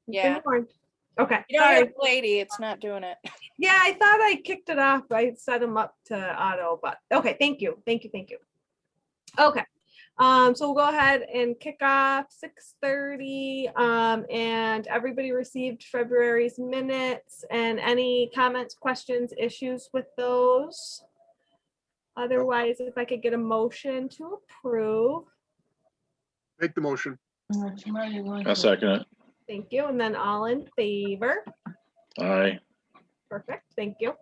Yeah. Okay, You don't sorry. have lady, it's not doing it. Yeah, I thought I kicked it off. I set them up to auto, but okay, thank you. Okay, so we'll go ahead and kick off 6:30. And everybody received February's minutes and any comments, questions, issues with those? Otherwise, if I could get a motion to approve. Make the motion. I'll second it. Thank you. And then all in favor? Aye. Perfect, thank you.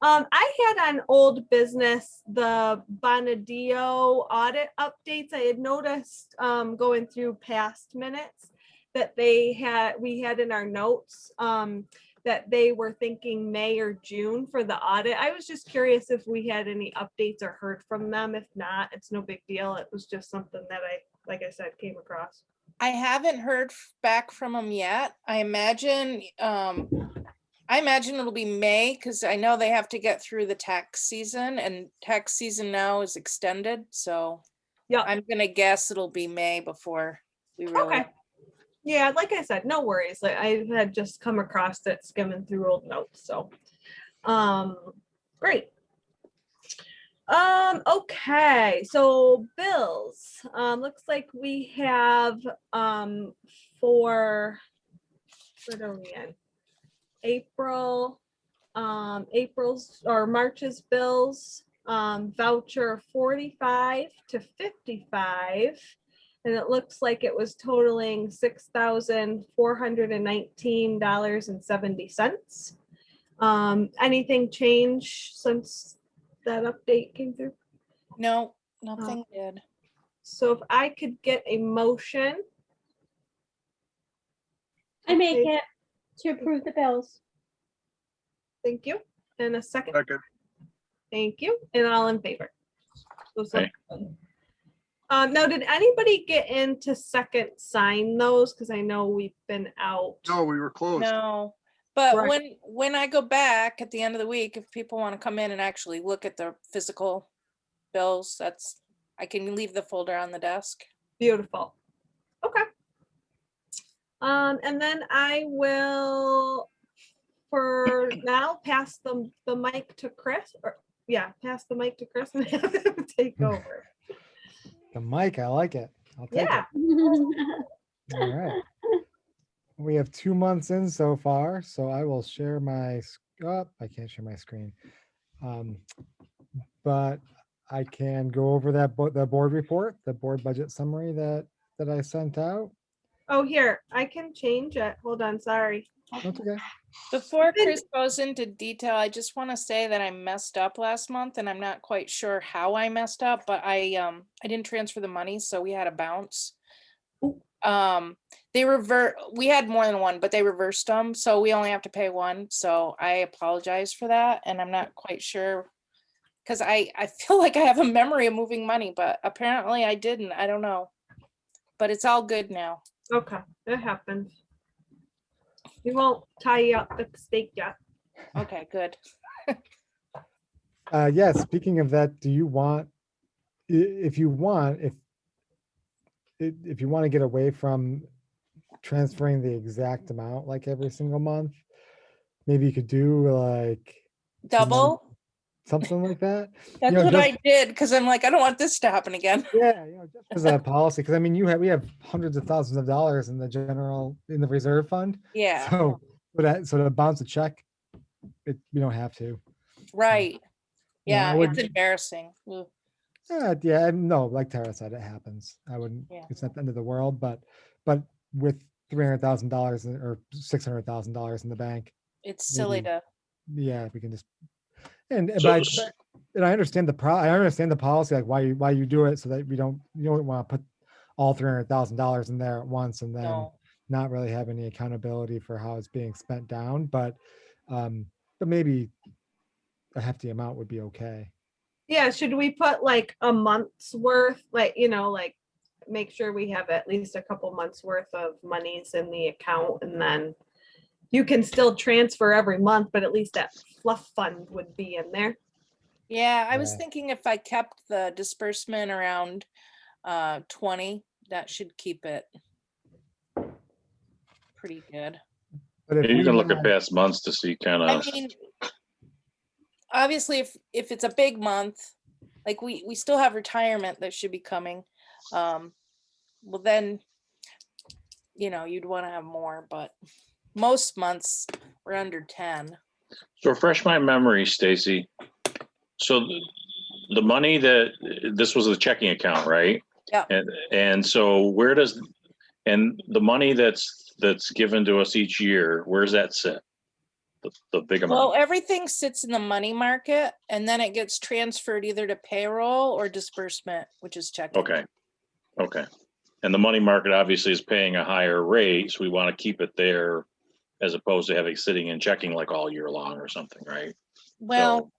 I had on old business, the Bonadio audit updates. I had noticed, going through past minutes that we had in our notes, that they were thinking May or June for the audit. I was just curious if we had any updates or heard from them. If not, it's no big deal. It was just something that like I said, came across. I haven't heard back from them yet. I imagine it'll be May because I know they have to get through the tax season and tax season now is extended. So Yeah. I'm gonna guess it'll be May before we really. Okay. Yeah, like I said, no worries. Like I had just come across it skimming through old notes. So great. Okay, so bills. Looks like we have for what are we in? April's or March's bills, voucher 45 to 55. And it looks like it was totaling $6,419.70. Anything change since that update came through? No, nothing did. So if I could get a motion. I make it to approve the bills. Thank you. And a second. Second. Thank you. And all in favor. Aye. Now, did anybody get in to second sign those? Because I know we've been out. No, we were closed. No, but Right. when I go back at the end of the week, if people want to come in and actually look at the physical bills, I can leave the folder on the desk. Beautiful. Okay. And then I will, for now, pass the mic to Chris. Pass the mic to Chris and have him take over. The mic, I like it. I'll take Yeah. it. All right. We have 2 months in so far, so I will share my, I can't share my screen. But I can go over the board report, the board budget summary that I sent out. Oh, here, I can change it. Hold on, sorry. That's okay. Before Chris goes into detail, I just want to say that I messed up last month and I'm not quite sure how I messed up, but I didn't transfer the money, so we had a bounce. We had more than one, but they reversed them, so we only have to pay one. So I apologize for that, and I'm not quite sure because I feel like I have a memory of moving money, but apparently I didn't. I don't know, but it's all good now. Okay, it happens. We won't tie you up at the stake yet. Okay, good. Yeah, speaking of that, do you want, if you want to get away from transferring the exact amount like every single month, maybe you could do like Double. something like that. That's what I did because I'm like, I don't want this to happen again. Yeah, just as a policy, because I mean, we have hundreds of thousands of dollars in the reserve fund. Yeah. So to bounce a check, we don't have to. Right. Yeah, I it's embarrassing. Ugh. Yeah, no, like Tara said, it happens. I wouldn't. Yeah. It's not the end of the world, but with $300,000 or $600,000 in the bank, It's silly to. yeah, we can just. And I understand the policy, like why you do it, so that you don't want to put all $300,000 in there at once and then not really have any accountability for how it's being spent down. But maybe a hefty amount would be okay. Yeah, should we put like a month's worth, like make sure we have at least a couple months worth of monies in the account, and then you can still transfer every month, but at least that fluff fund would be in there. Yeah, I was thinking if I kept the disbursement around 20, that should keep it pretty good. But if You we can look at had- past months to see kind I of, mean, obviously, if it's a big month, like we still have retirement that should be coming. Well, then, you'd want to have more, but most months we're under 10. so refresh my memory, Stacy. So the money this was the checking account, right? Yeah. And so and the money that's given to us each year, where's that sit? The big Well, amount. everything sits in the money market and then it gets transferred either to payroll or disbursement, which is checking. Okay. And the money market obviously is paying a higher rate, so we want to keep it there as opposed to having sitting and checking like all year long or something, right? Well,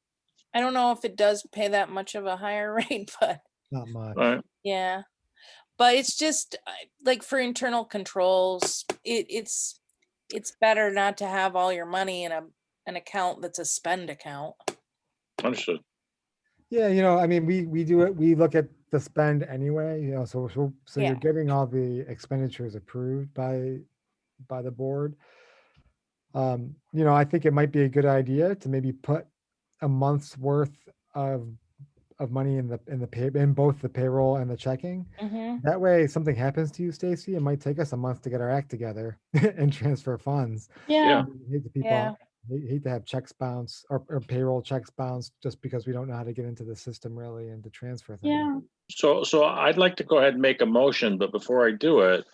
I don't know if it does pay that much of a higher rate, but Not much. All right. yeah. But it's just like for internal controls, it's better not to have all your money in an account that's a spend account. Understood. Yeah, I mean, we do it, we look at the spend anyway, so Yeah. you're getting all the expenditures approved by the board. I think it might be a good idea to maybe put a month's worth of money in both the payroll and the checking. Mhm. That way, if something happens to you, Stacy, it might take us a month to get our act together and transfer funds. Yeah, Hate to Yeah. hate to have checks bounce or payroll checks bounce just because we don't know how to get into the system really and to transfer things. yeah. So I'd like to go ahead and make a motion, but before I do it,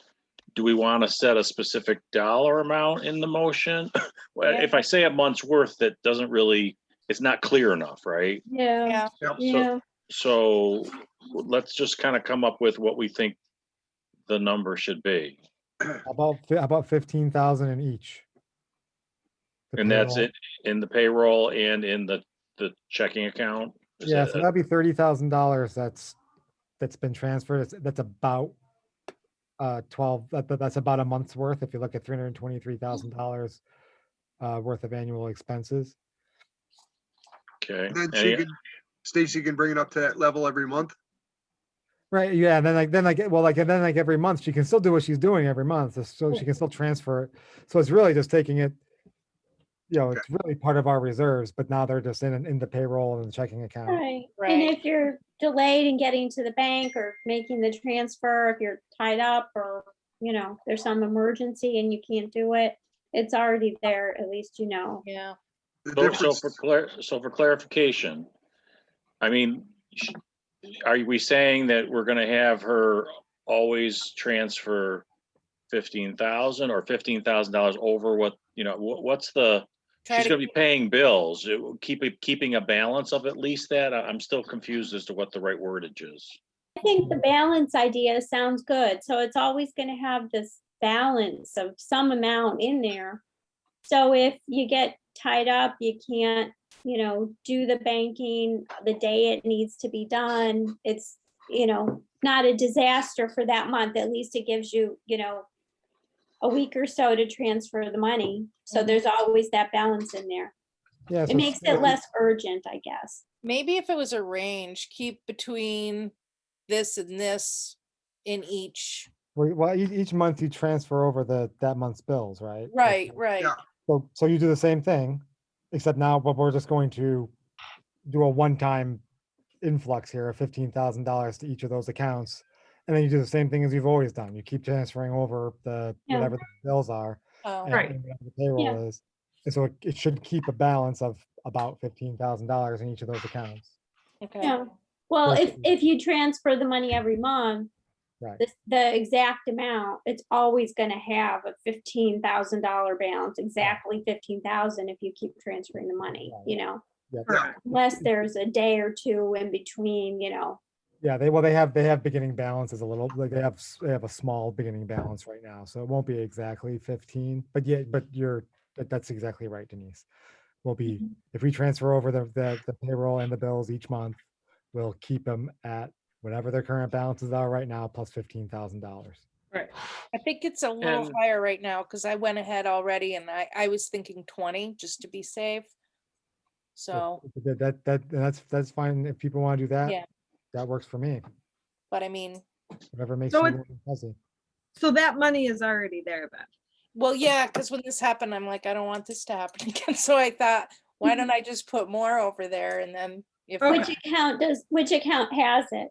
do we want to set a specific dollar amount in the motion? Well, if I say a month's worth, that doesn't really, it's not clear enough, right? Yeah, Yeah. yeah. So let's just kind of come up with what we think the number should be. About 15,000 in each. The And that's payroll. it in the payroll and in the checking account? Is Yeah, that- so that'd be $30,000 that's been transferred. That's about 12, that's about a month's worth if you look at $323,000 worth of annual expenses. Okay. Then Any- Stacy can bring it up to that level every month. Right, yeah, and then every month she can still do what she's doing every month, so she can still transfer it. So it's really just taking it, it's really part of our reserves, but now they're just in the payroll and the checking account. Right. Right. And if you're delayed in getting to the bank or making the transfer, if you're tied up or, there's some emergency and you can't do it, it's already there, at least you know. Yeah. The So difference, for clarification, I mean, are we saying that we're gonna have her always transfer 15,000 or $15,000 over what, what's the, Try she's to gonna be paying bills, keeping a balance of at least that? I'm still confused as to what the right wordage is. I think the balance idea sounds good. So it's always going to have this balance of some amount in there. So if you get tied up, you can't, do the banking the day it needs to be done. It's, not a disaster for that month. At least it gives you, a week or so to transfer the money. So there's always that balance in there. Yeah, It so makes it less urgent, I guess. maybe if it was a range, keep between this and this in each. well, each month you transfer over that month's bills, right? Right, right. Yeah. So you do the same thing, except now, but we're just going to do a one-time influx here of $15,000 to each of those accounts. And then you do the same thing as you've always done. You keep transferring over Yeah. whatever the bills are Oh, and Right. and whatever the payroll is. And so it should keep a balance of about $15,000 in each of those accounts. okay. Yeah. Well, Versus- if you transfer the money every month, Right. the exact amount, it's always going to have a $15,000 balance, exactly 15,000 if you keep transferring the money, Right. Yeah. Correct. unless there's a day or two in between, Yeah, they have beginning balances a little, like they have a small beginning balance right now, so it won't be exactly 15, but yeah, but that's exactly right, Denise. Will be, if we transfer over the payroll and the bills each month, we'll keep them at whatever their current balances are right now, plus $15,000. Right. I think it's a little And- higher right now because I went ahead already and I was thinking 20 just to be safe. So, That's fine if people want to do that. yeah, That works for me. but I mean, Whatever makes So you it- warm and fuzzy. So that money is already there then. Well, yeah, because when this happened, I'm like, I don't want this to happen again. So I thought, why don't I just put more over there and then if Okay. Which account has it?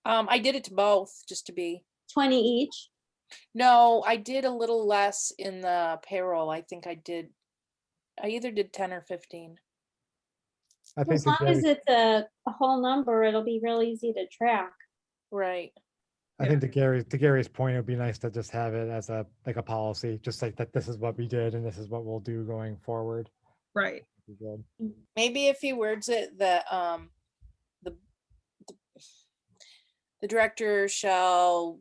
I did it to both just to be. 20 each? No, I did a little less in the payroll. I think I either did 10 or 15. I think As to long as Gary, it's a whole number, it'll be real easy to track. Right. I think to Gary's point, it would be nice to just have it as a, like a policy, just like that this is what we did and this is what we'll do going forward. Right. Be good. Maybe if he words it that the the director shall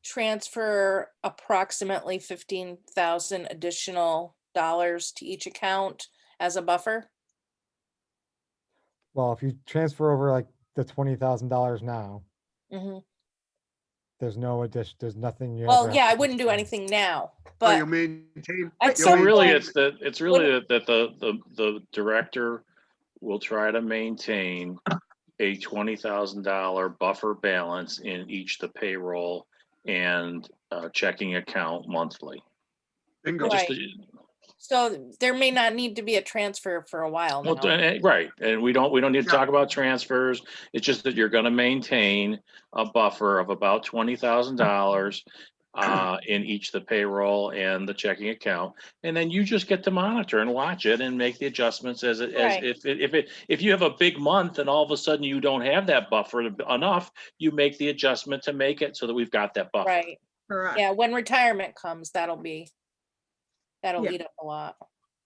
transfer approximately 15,000 additional dollars to each account as a buffer. Well, if you transfer over like the $20,000 now, Mhm. there's no addition, there's nothing you. Well, ever yeah, I have to wouldn't do spend. anything now, But but you'll maintain. At you'll some maintain- Really, point- it's really that the director will try to maintain a $20,000 buffer balance in each the payroll and checking account monthly. Bingo. Right. Just so there may not need to be a transfer for a while Well, now. right, and we don't need to Yeah. talk about transfers. It's just that you're gonna maintain a buffer of about $20,000 in each the payroll and the checking account. And then you just get to monitor and watch it and make the adjustments as Right. if you have a big month and all of a sudden you don't have that buffer enough, you make the adjustment to make it so that we've got that buffer. Right. Correct. Yeah, when retirement comes, that'll Yeah. eat up a lot.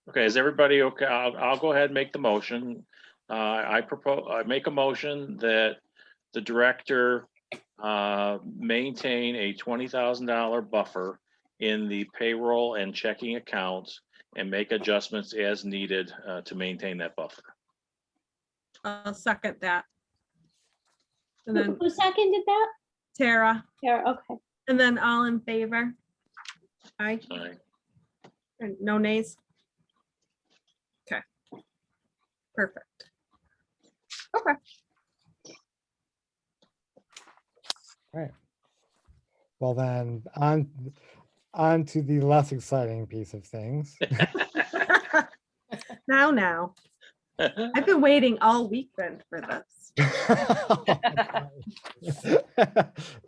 Okay, is everybody okay? I'll go ahead and make the motion. I make a motion that the director maintain a $20,000 buffer in the payroll and checking accounts and make adjustments as needed to maintain that buffer. I'll second that. And then Who seconded that? Tara, Yeah, okay. and then all in favor? Aye. All right. And no nays? Okay. Perfect. Okay. Well, then on to the less exciting piece of things. Now, I've been waiting all weekend for this.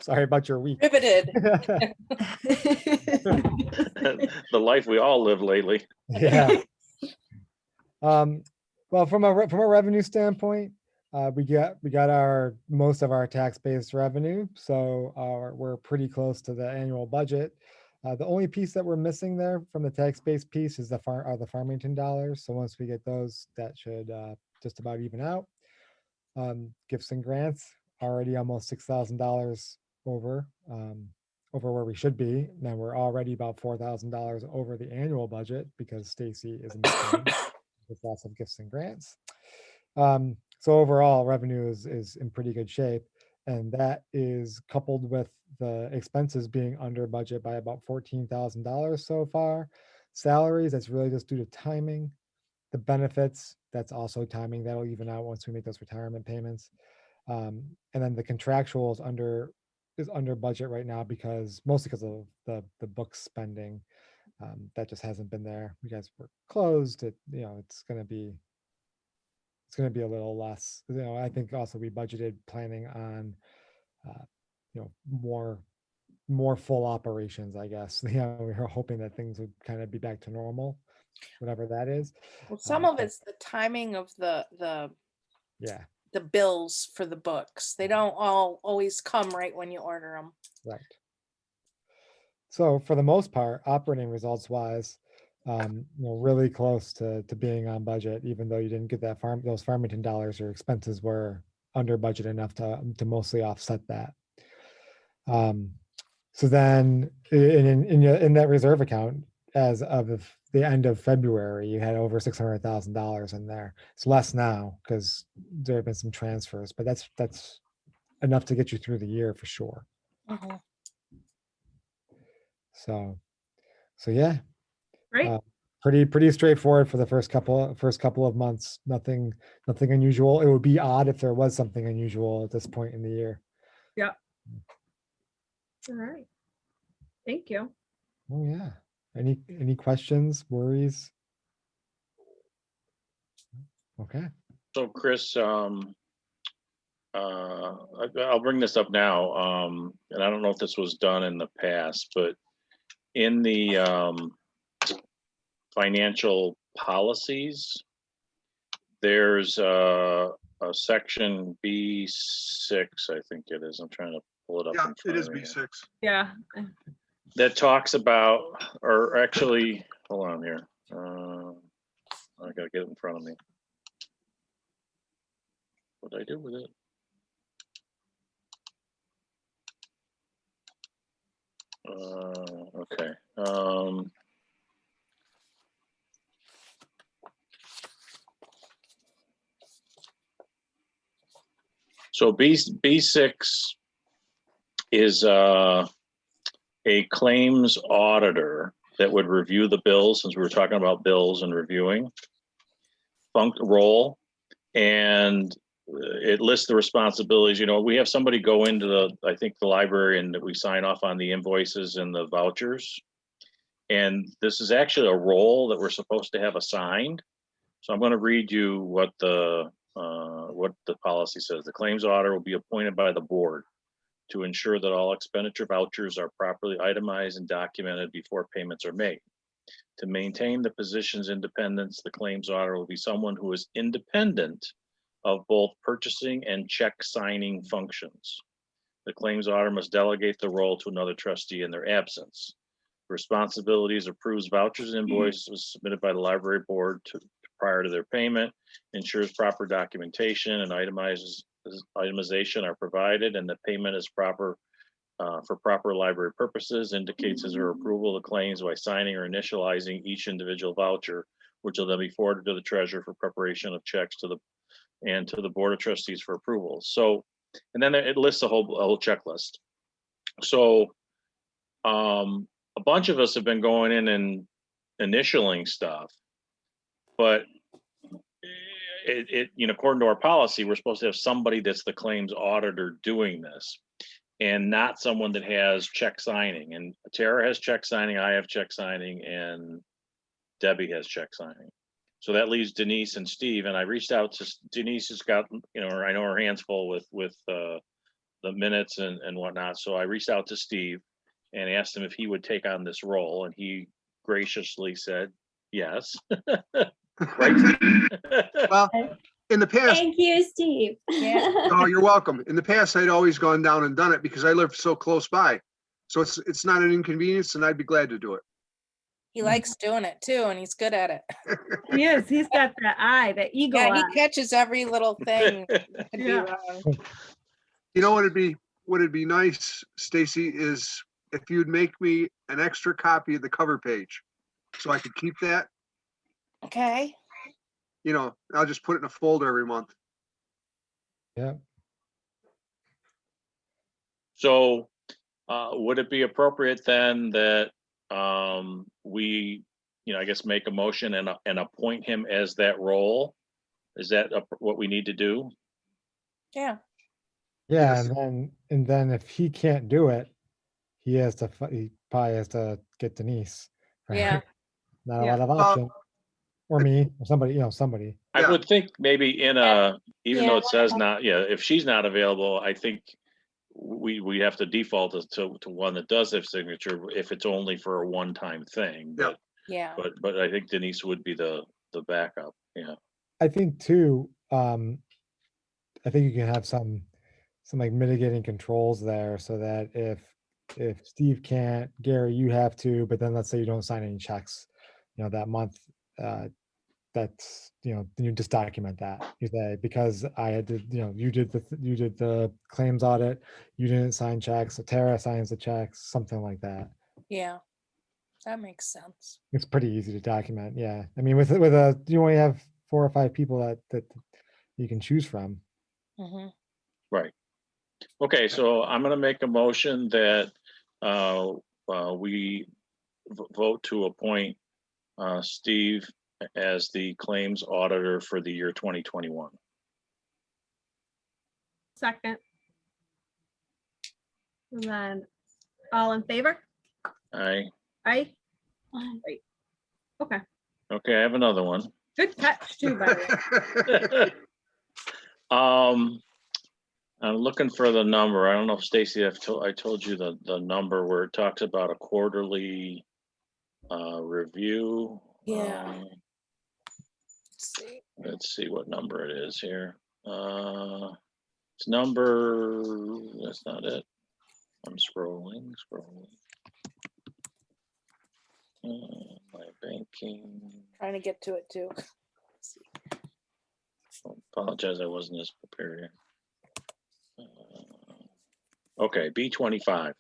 Sorry about your week. Riveted. The life we all live lately. Yeah. Well, from a revenue standpoint, we got our most of our tax-based revenue, so we're pretty close to the annual budget. The only piece that we're missing there from the tax-based piece is the Farmington dollars. So once we get those, that should just about even out. Gifts and grants already almost $6,000 over where we should be. Now we're already about $4,000 over the annual budget because Stacy isn't with lots of gifts and grants. So overall, revenue is in pretty good shape, and that is coupled with the expenses being under budget by about $14,000 so far. Salaries, that's really just due to timing. The benefits, that's also timing. That'll even out once we make those retirement payments. And then the contractual is under budget right now mostly because of the book spending. That just hasn't been there. You guys were closed. It's going to be a little less. I think also we budgeted planning on, more full operations, I guess. We were hoping that things would kind of be back to normal, whatever that is. Well, some of it's the timing of the Yeah, bills for the books. They don't all always come right when you order them. right. So for the most part, operating results wise, really close to being on budget, even though you didn't get those Farmington dollars, your expenses were under budget enough to mostly offset that. So then in that reserve account, as of the end of February, you had over $600,000 in there. It's less now because there have been some transfers, but that's enough to get you through the year for sure. Mhm. So yeah. Great. Pretty straightforward for the first couple of months. Nothing unusual. It would be odd if there was something unusual at this point in the year. Yep. All right. Thank you. Oh, yeah. Any questions, worries? Okay. So Chris, I'll bring this up now, and I don't know if this was done in the past, but in the financial policies, there's a section B6, I think it is. I'm trying to pull it up. Yeah, in it front is of me. B6. Yeah. That talks about, or actually, hold on here. I gotta get it in front of me. What did I do with it? Okay. So B6 is a claims auditor that would review the bills, since we were talking about bills and reviewing role, and it lists the responsibilities. You know, we have somebody go into I think the library, and we sign off on the invoices and the vouchers. And this is actually a role that we're supposed to have assigned. So I'm going to read you what the policy says. The claims auditor will be appointed by the board to ensure that all expenditure vouchers are properly itemized and documented before payments are made. To maintain the position's independence, the claims auditor will be someone who is independent of both purchasing and check signing functions. The claims auditor must delegate the role to another trustee in their absence. Responsibilities: approves vouchers and invoices submitted by the library board prior to their payment, ensures proper documentation and itemization are provided, and the payment is proper for proper library purposes, indicates his or her approval of the claims by signing or initializing each individual voucher, which will then be forwarded to the treasurer for preparation of checks to the board of trustees for approval. So, and then it lists a whole checklist. So, a bunch of us have been going in and initialing stuff, but you know, according to our policy, we're supposed to have somebody that's the claims auditor doing this, and not someone that has check signing. And Tara has check signing, I have check signing, and Debbie has check signing. So that leaves Denise and Steve. And I reached out to Denise, has got, you know, I know her hands full with the minutes and whatnot. So I reached out to Steve and asked him if he would take on this role, and he graciously said yes. Right, Steve? Well, in the past, Thank you, Steve. Yeah. oh, you're welcome. In the past, I'd always gone down and done it because I lived so close by. So it's not an inconvenience, and I'd be glad to do it. He likes doing it too, and he's good at it. He is. He's got that eye, that eagle Yeah, eye. he catches every little thing. Could be Yeah. wrong. You know what it'd be nice, Stacy, is if you'd make me an extra copy of the cover page so I could keep that. Okay. You know, I'll just put it in a folder every month. Yeah. So would it be appropriate then that we, you know, I guess make a motion and appoint him as that role? Is that what we need to do? Yeah. Yeah, Yes. and then if he can't do it, he probably has to get Denise. right? Yeah. Not a Yeah. lot of options. Or me, or somebody, you know, somebody. I Yeah. would think maybe even Yeah, though it says not, yeah, if she's not available, I think we have to default to one that does have signature if it's only for a one-time thing. Yeah. Yeah. But I think Denise would be the backup. Yeah. I think too, I think you can have some like mitigating controls there so that if Steve can't, Gary, you have to, but then let's say you don't sign any checks, you know, that month, that's, you know, you just document that. You say, because I had to, you know, you did the claims audit, you didn't sign checks, so Tara signs the checks, something like that. Yeah. That makes sense. It's pretty easy to document. Yeah. I mean, you only have 4 or 5 people that you can choose from. Hmm. Right. Okay, so I'm gonna make a motion that we vote to appoint Steve as the claims auditor for the year 2021. Second. And then all in favor? Aye. Aye. Um, Okay, Okay, I have another one. good catch too, by the way. I'm looking for the number. I don't know if Stacy, I told you the number where it talks about a quarterly review. Yeah. Let's see. Let's see what number it is here. It's number, that's not it. I'm scrolling. My banking. Trying to get to it too. Let's see. Apologize, I wasn't as prepared here. Okay, B25.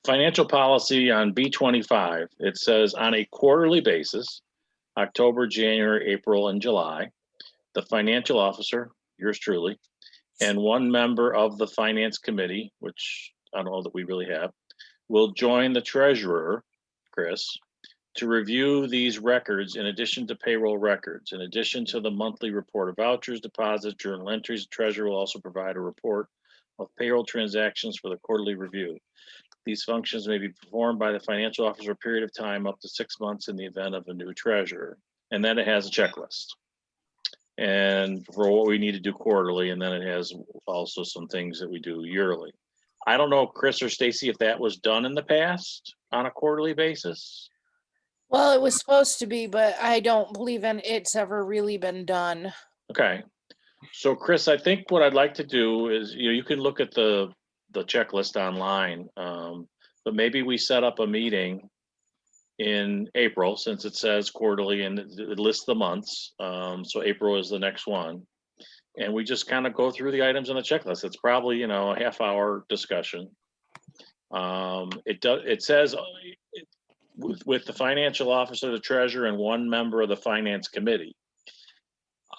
Financial policy on B25. It says on a quarterly basis, October, January, April, and July, the financial officer, yours truly, and one member of the finance committee, which I don't know that we really have, will join the treasurer, Chris, to review these records in addition to payroll records. In addition to the monthly report of vouchers, deposits, journal entries, the treasurer will also provide a report of payroll transactions for the quarterly review. These functions may be performed by the financial officer a period of time up to 6 months in the event of a new treasurer. And then it has a checklist. And for what we need to do quarterly, and then it has also some things that we do yearly. I don't know, Chris or Stacy, if that was done in the past on a quarterly basis. Well, it was supposed to be, but I don't believe it's ever really been done. Okay. So Chris, I think what I'd like to do is, you can look at the checklist online, but maybe we set up a meeting in April, since it says quarterly and it lists the months. So April is the next one. And we just kind of go through the items on the checklist. It's probably, a half-hour discussion. It says with the financial officer, the treasurer, and one member of the finance committee.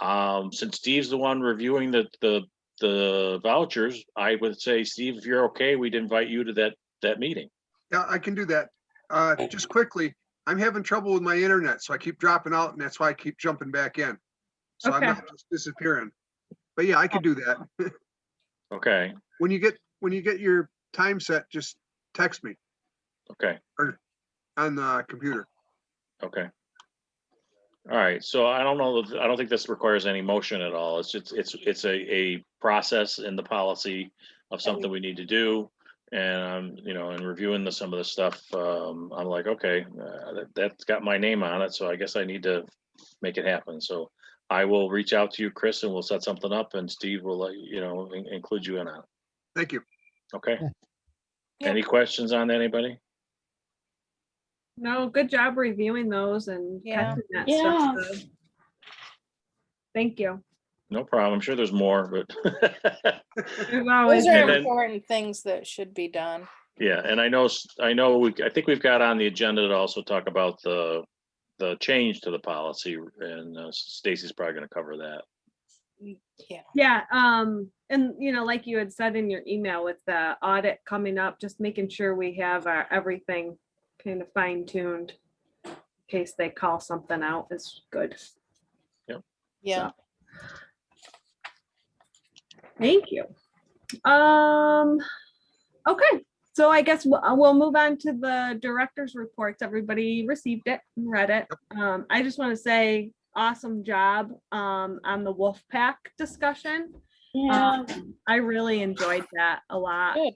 Since Steve's the one reviewing the vouchers, I would say, Steve, if you're okay, we'd invite you to that meeting. Yeah, I can do that. Just quickly, I'm having trouble with my internet, so I keep dropping out, and that's why I keep jumping back in. So I'm Okay. not just disappearing. But yeah, I could do that. Okay, When you get your time set, just text me okay, on the computer. okay. All right, so I don't think this requires any motion at all. It's just, it's a process in the policy of something we need to do. And, in reviewing some of the stuff, I'm like, okay, that's got my name on it, so I guess I need to make it happen. So I will reach out to you, Chris, and we'll set something up, and Steve will, include you in on it. Thank you. Okay? Yeah. Any questions on anybody? No, good job reviewing those and Yeah. catching that Yeah. stuff. So, thank you. No problem. I'm sure there's more, but There's always Those are And then- important things that should be done. yeah, and I think we've got on the agenda to also talk about the change to the policy, and Stacy's probably going to cover that. Yeah. Yeah, and like you had said in your email with the audit coming up, just making sure we have our everything kind of fine tuned in case they call something out is good. Yeah. Thank you. Okay, so I guess we'll move on to the director's reports. Everybody received it and read it. I just want to say awesome job on the wolf pack discussion. Yeah, I really enjoyed that a lot. Good.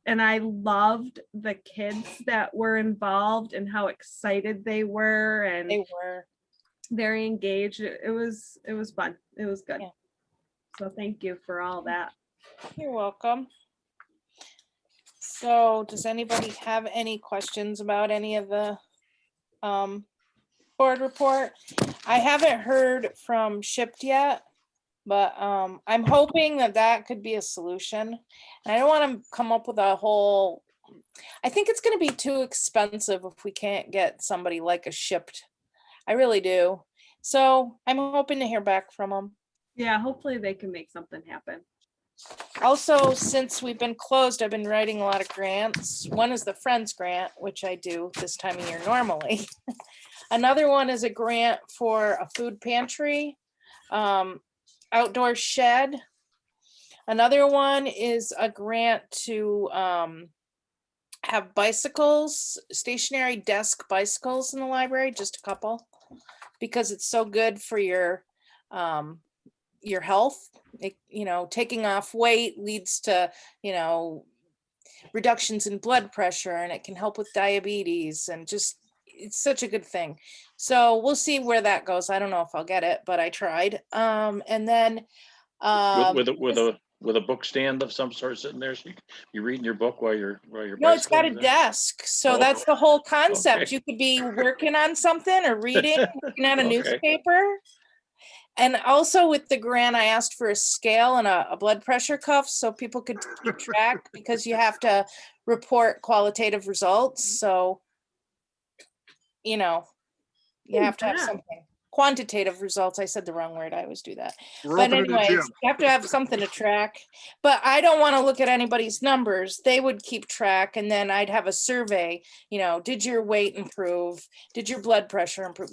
And I loved the kids that were involved and how excited they were and They were. very engaged. It was fun. It was good. Yeah. So thank you for all that. You're welcome. So does anybody have any questions about any of the board report? I haven't heard from Shipped yet, but I'm hoping that could be a solution. And I don't want to come up with a whole, I think it's going to be too expensive if we can't get somebody like a Shipped. I really do. So I'm hoping to hear back from them. Yeah, hopefully they can make something happen. Also, since we've been closed, I've been writing a lot of grants. One is the Friends Grant, which I do this time of year normally. Another one is a grant for a food pantry, outdoor shed. Another one is a grant to have bicycles, stationary desk bicycles in the library, just a couple, because it's so good for your health. Taking off weight leads to, reductions in blood pressure, and it can help with diabetes, and just, it's such a good thing. So we'll see where that goes. I don't know if I'll get it, but I tried. And then With a book stand of some sort sitting there, so you're reading your book while you're no, it's got a bicycling, is that- desk. So Oh, that's the whole concept. okay. You could be working on something or reading, looking at a Okay. newspaper. And also with the grant, I asked for a scale and a blood pressure cuff so people could keep track, because you have to report qualitative results. So, you have to have Yeah. something. Quantitative results. I said the wrong word. I always do that. We're But opening a anyways, gym. you have to have something to track. But I don't want to look at anybody's numbers. They would keep track, and then I'd have a survey. Did your weight improve? Did your blood pressure improve?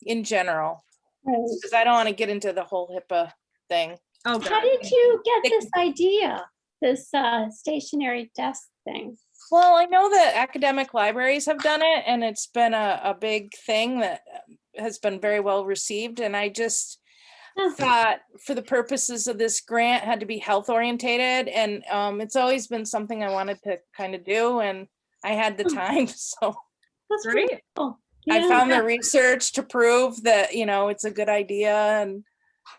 In general, Right. because I don't want to get into the whole HIPAA thing. Oh, How God. did you get this idea, this stationary desk thing? Well, I know that academic libraries have done it, and it's been a big thing that has been very well received. And I just thought, for the purposes of this grant, had to be health orientated, and it's always been something I wanted to kind of do, and I had the time. So That's pretty Great. cool. I Yeah. found the research to prove that, it's a good idea, and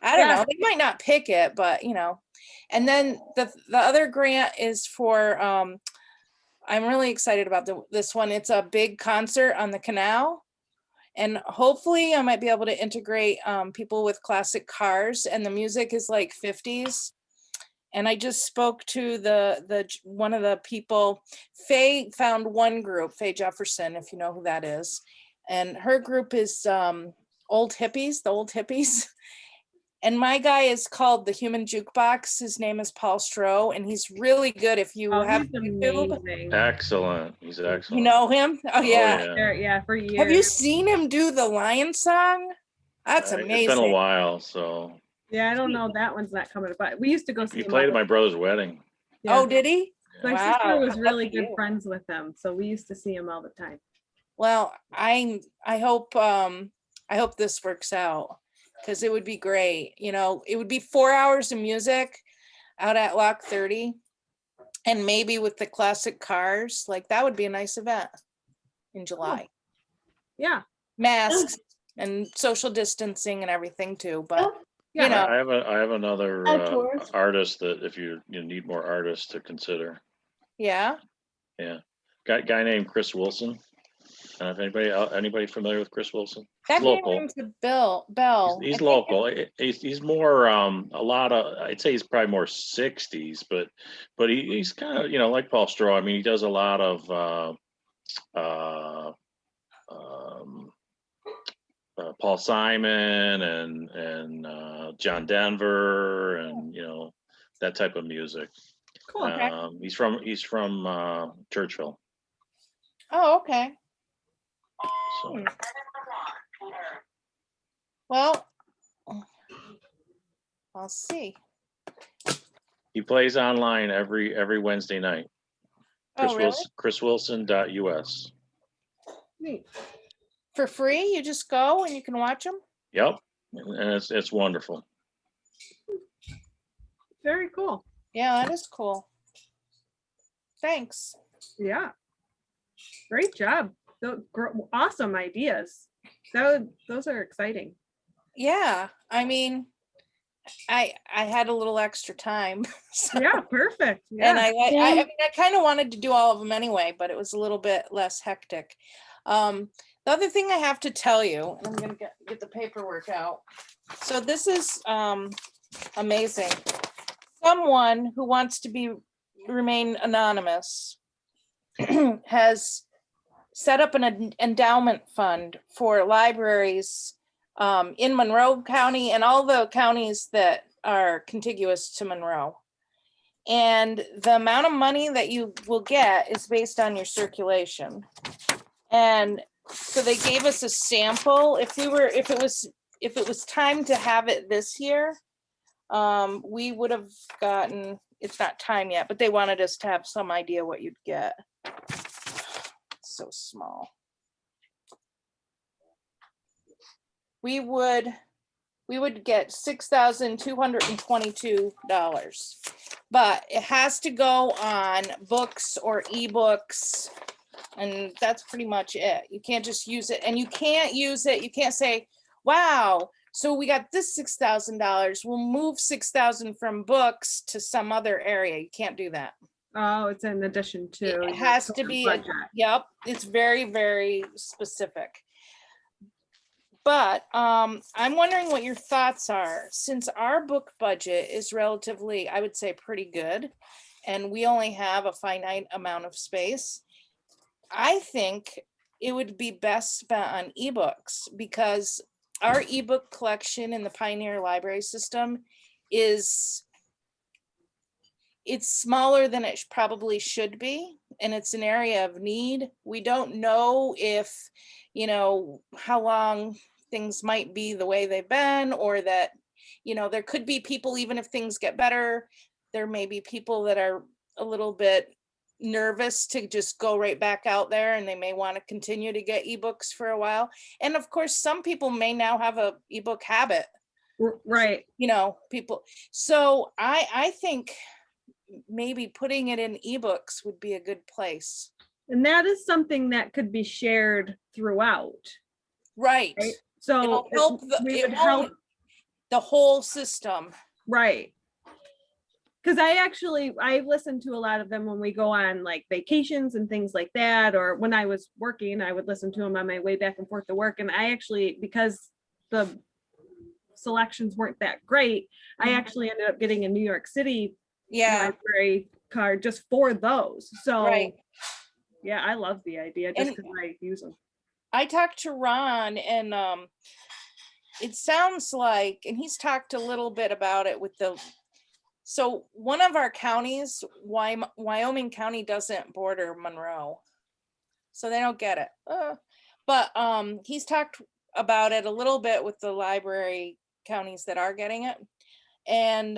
I don't Yeah. know, they might not pick it, but and then the other grant is for, I'm really excited about this one. It's a big concert on the canal, and hopefully I might be able to integrate people with classic cars, and the music is like 50s. And I just spoke to the one of the people. Faye found one group, Faye Jefferson, if you know who that is. And her group is the old hippies. And my guy is called the Human Jukebox. His name is Paul Stroh, and he's really good. If you Oh, have he's YouTube, amazing. Excellent. He's excellent. you know him. Oh yeah. Yeah, for years. Have you seen him do the Lion song? That's It's been a amazing. while, so Yeah, I don't know. That one's not coming, but we used to go see he him. played all at my brother's wedding. Yeah. Oh, did he? My Wow, sister was how really lucky good you. friends with him, so we used to see him all the time. Well, I hope this works out, because it would be great. It would be 4 hours of music out at Lock 30, and maybe with the classic cars, like that would be a nice event in July. Yeah. Masks and social distancing and everything too, but Yeah. you know, I have another Outdoors. artist that if you need more artists to consider. yeah. Yeah, guy named Chris Wilson. I don't know if anybody familiar with Chris Wilson? That He's name local. rings a bell. He's I think local. He's more I'd say he's probably more 60s, but he's kind of like Paul Stroh. I mean, he does a lot of Paul Simon and John Denver and that type of music. Cool. He's from Churchville. Oh, okay. So Well, I'll see. he plays online every Wednesday night. Oh, really? ChrisWilson.us. Neat. For free? You just go and you can watch them? Yep, and it's wonderful. Very cool. Yeah, that is cool. Thanks. Yeah. Great job. Awesome ideas. Those are exciting. Yeah, I mean, I had a little extra time. so- Yeah, perfect. And Yeah. I mean, I kind of wanted to do all of them anyway, but it was a little bit less hectic. The other thing I have to tell you, and I'm gonna get the paperwork out. So this is amazing. Someone who wants to remain anonymous has set up an endowment fund for libraries in Monroe County and all the counties that are contiguous to Monroe. And the amount of money that you will get is based on your circulation. And so they gave us a sample. If it was time to have it this year, we would have gotten, it's not time yet, but they wanted us to have some idea what you'd get. so small. We would get $6,222, but it has to go on books or ebooks, and that's pretty much it. You can't just use it, and you can't use it. You can't say, wow, so we got this $6,000. We'll move 6,000 from books to some other area. You can't do that. Oh, it's in addition to. It your has to total be, budget. yep, it's very, very specific. But I'm wondering what your thoughts are, since our book budget is relatively, I would say, pretty good, and we only have a finite amount of space. I think it would be best spent on ebooks, because our ebook collection in the Pioneer Library System it's smaller than it probably should be, and it's an area of need. We don't know if, how long things might be the way they've been, or that, there could be people, even if things get better, there may be people that are a little bit nervous to just go right back out there, and they may want to continue to get ebooks for a while. And of course, some people may now have a ebook habit, Right. people. So I think maybe putting it in ebooks would be a good place. And that is something that could be shared throughout. Right. Right? So It'll help we it would help. won't- the whole system. Right. Because I listen to a lot of them when we go on like vacations and things like that, or when I was working, I would listen to them on my way back and forth to work. And I actually, because the selections weren't that great, I actually ended up getting a New York City Yeah. library card just for those. So Right. yeah, I love the idea just And- because I use them. I talked to Ron, and it sounds like, and he's talked a little bit about it with so one of our counties, Wyoming County, doesn't border Monroe, so they don't get it. But he's talked about it a little bit with the library counties that are getting it, and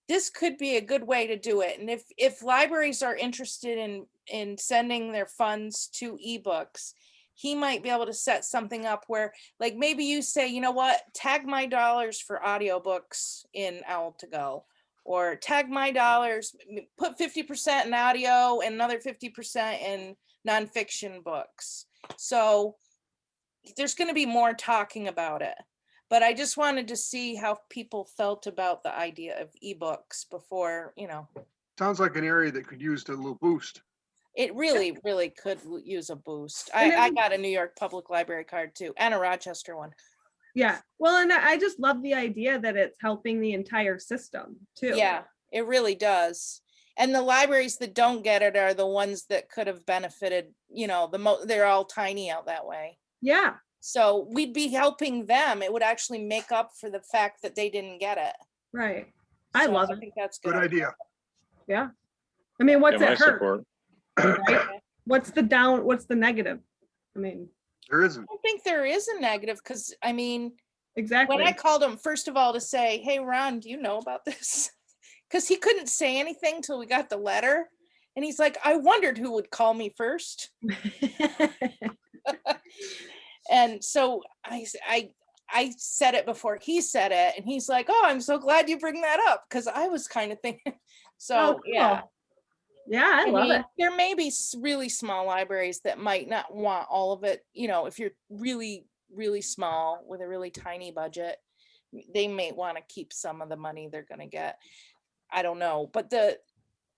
this could be a good way to do it. And if libraries are interested in sending their funds to ebooks, he might be able to set something up where, like, maybe you say, you know what, tag my dollars for audiobooks in Owl to Go, or tag my dollars, put 50% in audio and another 50% in nonfiction books. So there's going to be more talking about it. But I just wanted to see how people felt about the idea of ebooks before, Sounds like an area that could use a little boost. it really, really could use a boost. And I got a New York Public Library card too, and a Rochester one. Yeah. Well, and I just love the idea that it's helping the entire system too. Yeah, it really does. And the libraries that don't get it are the ones that could have benefited, they're all tiny out that way. Yeah. So we'd be helping them. It would actually make up for the fact that they didn't get it. Right. I love I it. think that's Good good. idea. Yeah. I mean, what's Yeah, my it hurt? support. Right? What's the negative? I mean, There isn't. I think there is a negative, because exactly. when I called him, first of all, to say, hey, Ron, do you know about this? Because he couldn't say anything till we got the letter. And he's like, I wondered who would call me first. And so I said it before he said it, and he's like, oh, I'm so glad you bring that up, because I was kind of thinking. So Oh, cool. yeah. Yeah, I love mean, it. there may be really small libraries that might not want all of it. If you're really, really small with a really tiny budget, they may want to keep some of the money they're going to get. I don't know, but the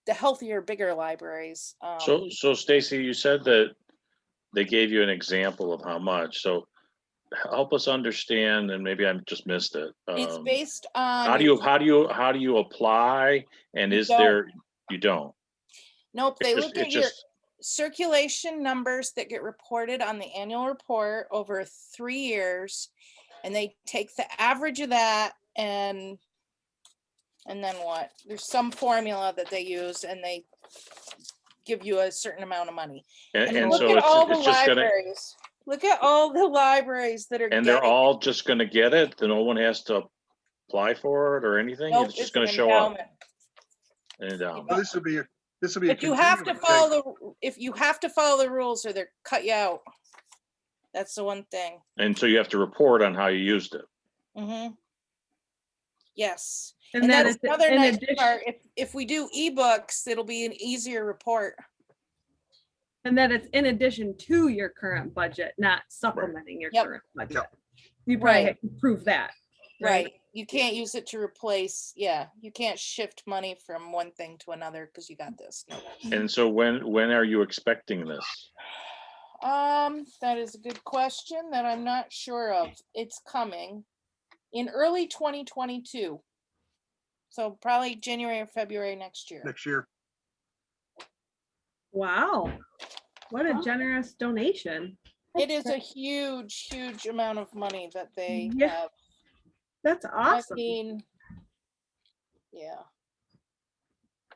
healthier, bigger libraries. So Stacy, you said that they gave you an example of how much. So help us understand, and maybe I just missed it. It's based on. How do you apply? And You is don't. there, you don't? Nope, they It's look just- at your circulation numbers that get reported on the annual report over 3 years, and they take the average of that, and then what? There's some formula that they use, and they give you a certain amount of money. And look so at all the it's just gonna, libraries. Look at all the libraries that are and they're getting it. all just gonna get it? No one has to apply for it or anything? Nope, It's just an gonna show up. endowment. And Well, this would be This will be. a But you have to continuing thing. follow if you have to follow the rules or they're cut you out. That's the one thing. And so you have to report on how you used it. Mm-hmm. Yes. And And then that's it's another in nice addition, part. If we do ebooks, it'll be an easier report. and then it's in addition to your current budget, not supplementing your Yep. current budget. Yep. You probably Right. have to prove that. Right. You can't use it to replace, yeah, you can't shift money from one thing to another because you got this. No. And so when are you expecting this? That is a good question that I'm not sure of. It's coming in early 2022. So probably January or February next year. Next year. Wow. What a Wow. generous donation. It is a huge, huge amount of money that they Yeah, have. That's I awesome. mean, yeah.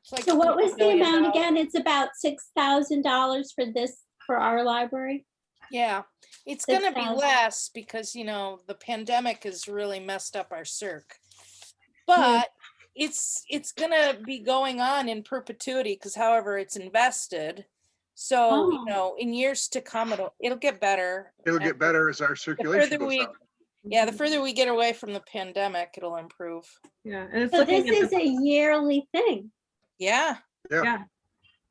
It's like So what was the $1 million. amount again? It's about $6,000 for this, for our library? Yeah, it's gonna be 6,000. less because, you know, the pandemic has really messed up our circ. But it's gonna be going on in perpetuity because however it's invested. So, you Oh. know, in years to come, it'll get better. It'll And get better as our the circulation further goes we, up. yeah, the further we get away from the pandemic, it'll improve. Yeah, and it's So looking this at is a yearly thing. Yeah, yeah,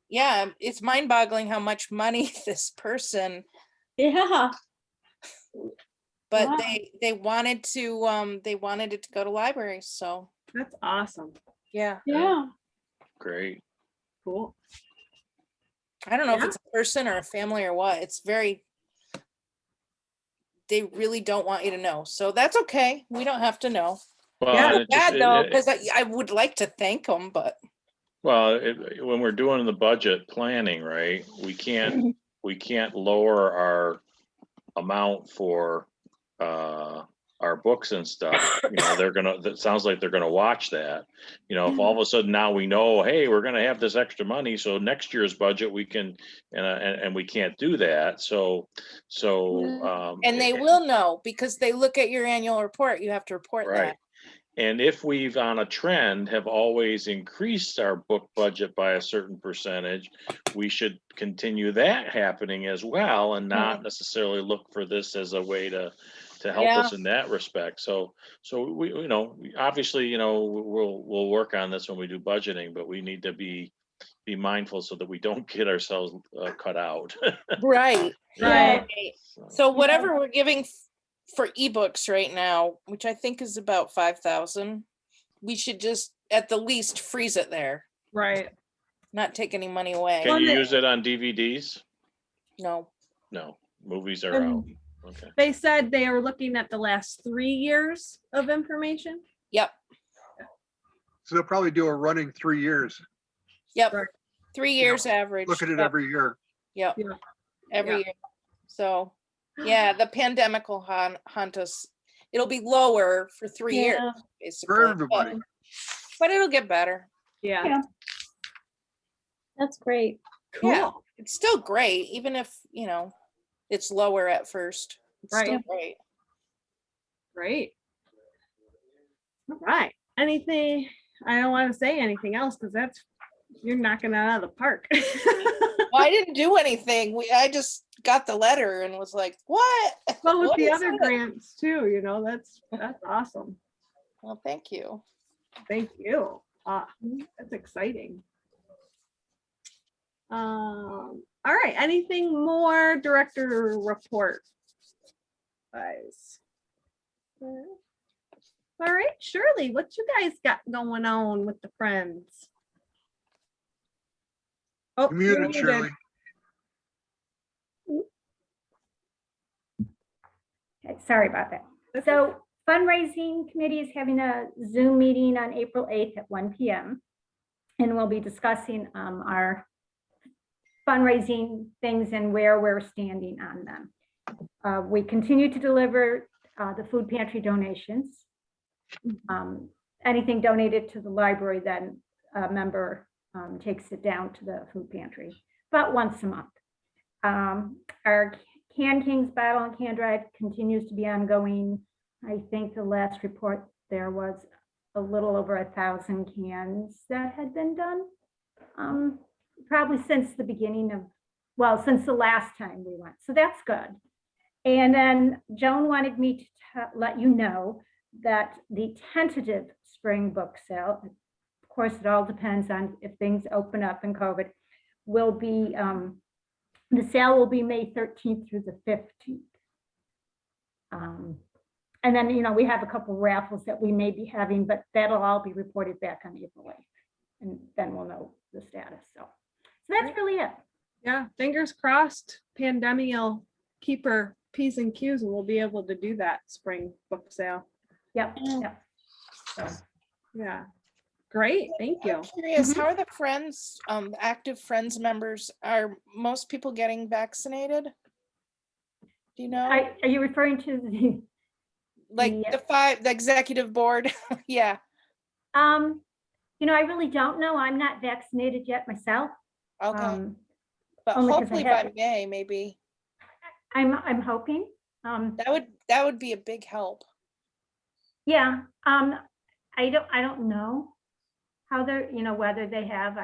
yeah, it's mind boggling how much money this person, Yeah. but Wow. they wanted it to go to libraries. So, that's awesome. yeah. Yeah. Great. Cool. I don't know if Yeah. it's a person or a family or what. It's very, they really don't want you to know. So that's okay. We don't have to know. Well, Yeah. and Feel it just- bad though, it- because I would like to thank them, but Well, when we're doing the budget planning, right, we can't lower our amount for our books and stuff. You know, that sounds like they're gonna watch that. You know, if all of a sudden now we know, hey, we're gonna have this extra money, so next year's budget we can, and we can't do that. So. and they will know because they look at your annual report. You have to report Right. that. And if we've on a trend have always increased our book budget by a certain percentage, we should continue that happening as well and not necessarily look for this as a way to help us in that respect. So we, you know, obviously, you know, we'll work on this when we do budgeting, but we need to be mindful so that we don't get ourselves cut out. Right. Right. So whatever we're giving for ebooks right now, which I think is about 5,000, we should just at the least freeze it there, Right. not take any money away. Can you Well, use it on DVDs? No. No, movies are out. Okay. They said they are looking at the last 3 years of information. Yep. So they'll probably do a running 3 years. Yep. Right. 3 years average. Look at it Yep. every year. Yep. Yeah. Every Yeah. year. So, yeah, the pandemic will hunt us. It'll be lower for 3 years, Yeah. basically. For everybody. But it'll get better. Yeah. Yeah. That's great. Cool. Yeah. It's still great, even if, you know, it's lower at first. It's still Right. great. Great. All right. Anything, I don't want to say anything else because you're knocking it out of the park. Well, I didn't do anything. I just got the letter and was like, what? Well, with What the is other it? grants too, you know, that's awesome. Well, thank you. Thank you. That's exciting. All right. Anything more director report? Guys. All right, Shirley, what you guys got going on with the friends? Oh, You're you're muted, Shirley. Okay, sorry about that. So fundraising committee is having a Zoom meeting on April 8th at 1 p.m. And we'll be discussing our fundraising things and where we're standing on them. We continue to deliver the food pantry donations. Anything donated to the library, then a member takes it down to the food pantry about once a month. Our Can Kings Battle and Can Drive continues to be ongoing. I think the last report there was a little over 1,000 cans that had been done probably since the beginning of, well, since the last time we went. So that's good. And then Joan wanted me to let you know that the tentative spring book sale, of course, it all depends on if things open up in COVID, will be, the sale will be May 13th through the 15th. And then, you know, we have a couple raffles that we may be having, but that'll all be reported back on April 8th. And then we'll know the status. So that's really it. Yeah, fingers crossed, pandemic will keep her P's and Q's and we'll be able to do that spring book sale. Yep, yep. So, Yeah, great, thank you. I'm curious, how are the friends, active friends members, are most people getting vaccinated? Do you know? are you referring to the, Like the executive board? Yeah. you know, I really don't know. I'm not vaccinated yet myself. Okay. But only 'cause I hopefully have by to- May, maybe. I'm hoping. That would be a big help. Yeah. I don't know how they're, you know, whether they have,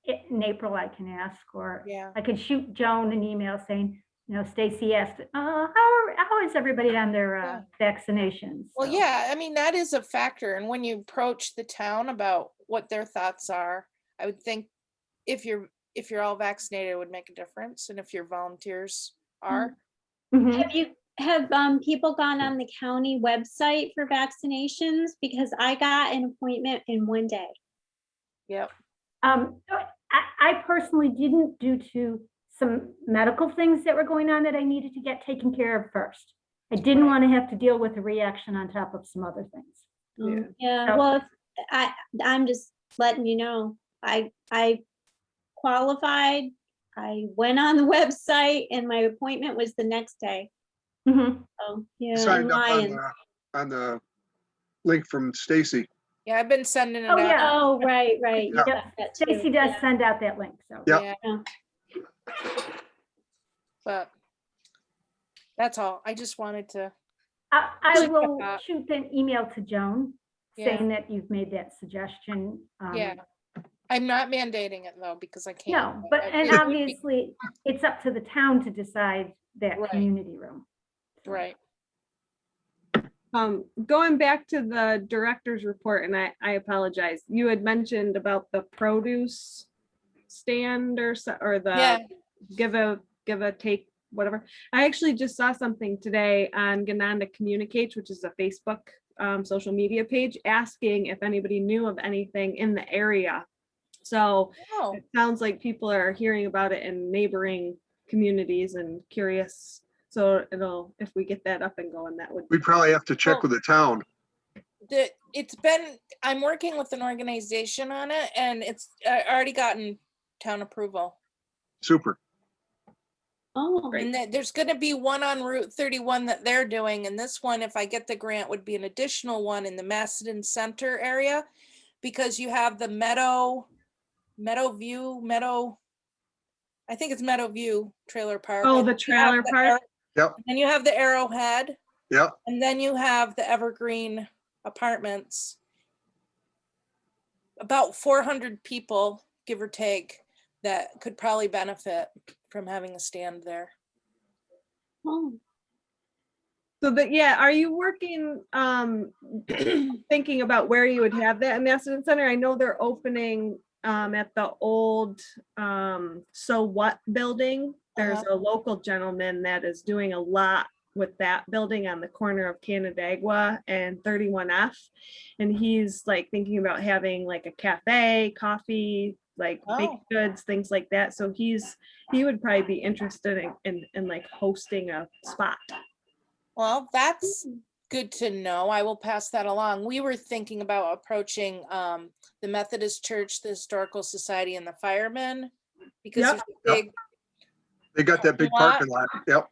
in April I can ask, or Yeah. I could shoot Joan an email saying, you know, Stacy asked, how is everybody on their vaccinations? Well, So, yeah, I mean, that is a factor. And when you approach the town about what their thoughts are, I would think if you're all vaccinated, it would make a difference. And if your volunteers are, mhm. Have people gone on the county website for vaccinations? Because I got an appointment in one day. yep. I personally didn't, due to some medical things that were going on that I needed to get taken care of first. I didn't want to have to deal with a reaction on top of some other things. Yeah, So- well, I'm just letting you know, I qualified, I went on the website and my appointment was the next day. Mhm. So, You yeah, I'm signed up lying. on the link from Stacy. Yeah, I've been sending it Oh, out. yeah. Oh, right. You Yeah. got that too. Stacy does Yeah. send out that link, so. Yep. Yeah. But that's all. I just wanted to, I Just will thought. shoot an email to Joan Yeah. saying that you've made that suggestion. yeah. I'm not mandating it though, because I can't. No, but, I- and it would be- obviously, it's up to the town to decide that Right. community room. Right. Going back to the director's report, and I apologize, you had mentioned about the produce stand or Yeah. the give a take, whatever. I actually just saw something today on Gananda Communicates, which is a Facebook social media page, asking if anybody knew of anything in the area. So Oh, it sounds like people are hearing about it in neighboring communities and curious. So if we get that up and going, that would. We probably have to check Well- with the town. I'm working with an organization on it and it's already gotten town approval. Super. Oh, And there's gonna be one on Route 31 that they're doing, and this one, if I get the grant, would be an additional one in the Macedon Center area. Because you have the I think it's Meadow View Trailer Park. Oh, and the you have trailer park? Yep. And you have the Arrowhead, Yep. and then you have the Evergreen Apartments. About 400 people, give or take, that could probably benefit from having a stand there. oh. So are you working, thinking about where you would have that in Macedon Center? I know they're opening at the old So What building. There's a local gentleman that is doing a lot with that building on the corner of Canandaigua and 31F. And he's like thinking about having like a cafe, coffee, like baked goods, things like that. So he would probably be interested in like hosting a spot. Well, that's good to know. I will pass that along. We were thinking about approaching the Methodist Church, the Historical Society, and the firemen. Because Yep. there's a big, They got that big Lot. parking lot. Yep.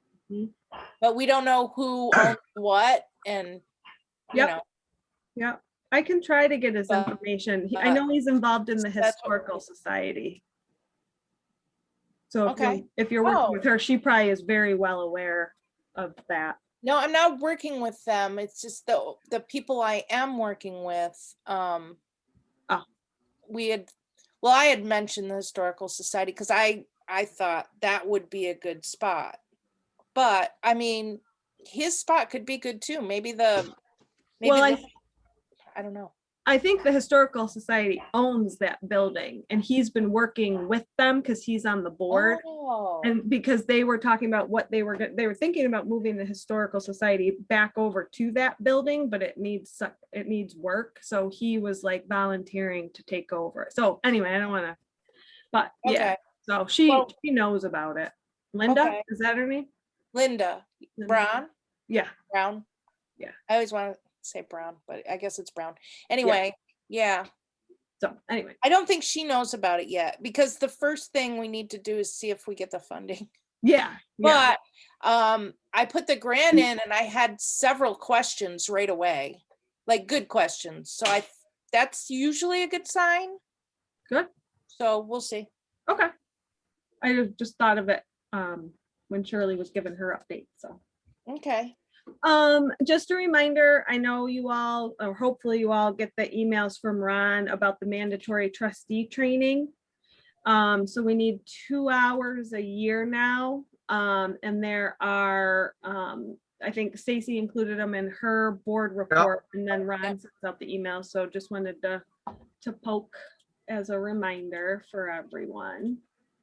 but we don't know who owns what, and you Yep. know, Yeah, I can try to get his But- information. I know he's involved in the That's what- Historical Society. So Okay. if you're working Oh. with her, she probably is very well aware of that. no, I'm not working with them. It's just the people I am working with. Oh. We Well, I had mentioned the Historical Society because I thought that would be a good spot. But I mean, his spot could be good too. Maybe Well, I don't know. I think the Historical Society owns that building and he's been working with them because he's on the board. Oh, And because they were talking about what they were thinking about moving the Historical Society back over to that building, but it needs work. So he was like volunteering to take over. So anyway, I don't want to, but yeah. okay. So she Well- knows about it. Linda, Okay. is that her name? Linda Brown. Yeah. Brown. Yeah. I always want to say Brown, but I guess it's Brown. Anyway, yeah. So anyway, I don't think she knows about it yet because the first thing we need to do is see if we get the funding. yeah. But I put the grant in and I had several questions right away, like good questions. So that's usually a good sign. Good. So we'll see. Okay. I just thought of it when Shirley was giving her update. So Okay. just a reminder, I know you all, or hopefully you all get the emails from Ron about the mandatory trustee training. So we need 2 hours a year now. And there are, I think Stacy included them in her board report and then Ron sends out the email. So just wanted to poke as a reminder for everyone.